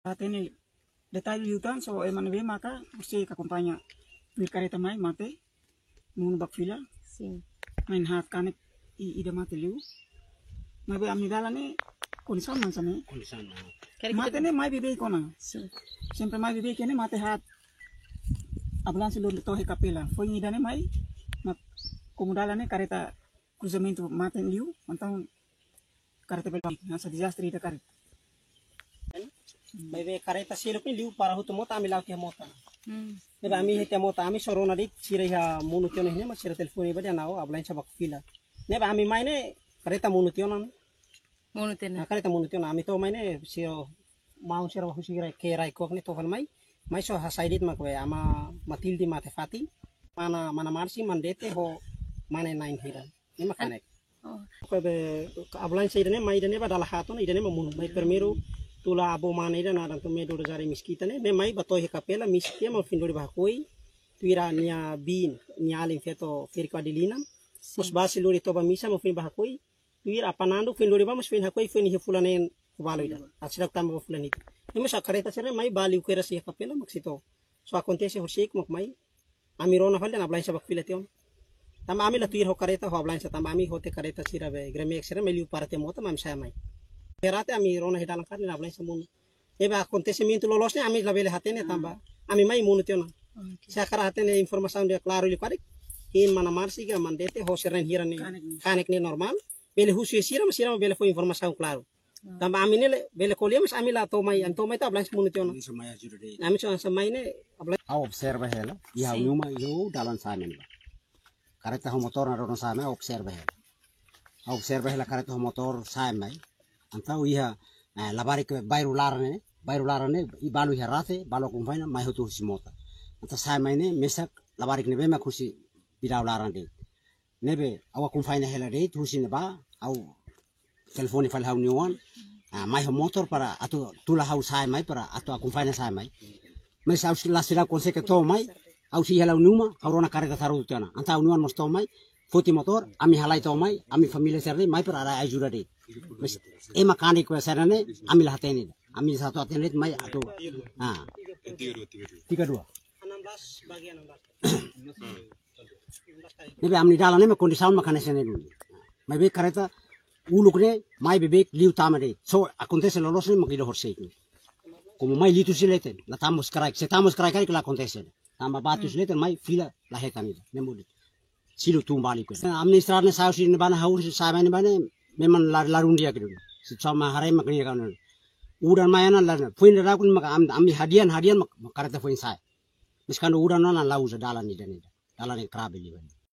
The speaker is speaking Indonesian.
Atene detalhe liutan so eman be maka usi kakumpanya tuir kareta mai mate mun bak fila Sim. main hak kanek ida mate liu mai be amni dalane konsan mansane Kondisan. mate ne mai bebe kona Sim. sempre mai bebe kene mate hat abulan silur to he kapela foi idane mai mak komudalane kareta cruzamento mate liu mantang kareta bel nasa desastre ida kareta Bebe kareta silo pun liu para hutu mota ami lauti mota. Hmm. Bebe ami hete mota ami sorona dit sire ha munutio ne ma sire telefoni bade nao ablain sa bakfila. Nebe ami maine kareta munutio nan. Monotena. Kareta munutio na ami to maine siro mau siro husira kerai kok ne to fan mai so ha saidit mak we ama matildi mate fati mana marsi mandete ho mane nain hira. Ni makanek. Oh. Bebe ablain sa idane mai idane badala hatun idane mamunu mai permiro tula abo mana ida na to medo jari miskita ne me mai bato he kapela miskia mo findori bahkoi tuira nia bin nia alin feto firka dilina mos basi lori to ba misa mo fin bahkoi tuira panando findori ba mos fin hakoi fin he fulanen kubaloida asira tamba fulani nimo sa kareta sere mai bali ukera si kapela maksito so acontece horsik mok mai amirona falden ablain sa bakfila tion tama ami la tuira ho kareta ho ablain sa tama ami hote kareta sira be greme sere meliu parte mota mam saya mai Perate ami rona hidalang kali na sa muno. Eba acontecimento lolosnya ami labele hatene tamba. Ami mai muno tiona. Sa kara hatene informasi dia claro li parik. In mana marsi ga mandete ho seren hiran ni kanek ni normal. Bele husu sira masira bele fo informasi claro. Tamba ami ne bele kolia mas ami la to mai anto mai ta blanche muno tiona. Ami so sa mai ne Au observa hela. Ia uma yo dalan sana ni. Kareta ho motor na ron sana observa hela. Au observa hela kareta ho motor sana mai. Antau iha labari ke bairu larane I balu iha rate balu kumpaina mai hotu simota anta sai mai ne mesak labari ke nebe makusi bidau larane nebe awa kumpaina hela de tusi ne ba au telefoni fal hau niwan mai ho motor para atu tula hau sai mai para atu kumpaina sai mai mes au sila sila konse ke to mai au si hela numa au rona kareta taru tiana anta uniwan mos to mai Foti motor, ami halai to mai, ami família serne mai para ara ajuda de. Mas e mecânico serne, ami lah hatene. Ami satu hatene mai atu. Ah. 32. 16 bagi 16. Nebe amni dalan ne kondisi sound makane sene dulu. Mai be kareta uluk ne mai bebek liu tamade. So acontece lolos ne makido horsek. Como mai litu sileten, la tamos karai, se tamos karai kali la acontece. Tamba batu sileten mai fila la hetani. Nemudi. Silo tumbali ko. Administrar ne sao sin bana haur sa bana bana memang larun dia gitu. Sama harai makni kan. Udan mayana la puin ra kun mak ami hadian kareta puin sai. Miskan udan na lau dalan ni dan. Dalan yang krabi liban.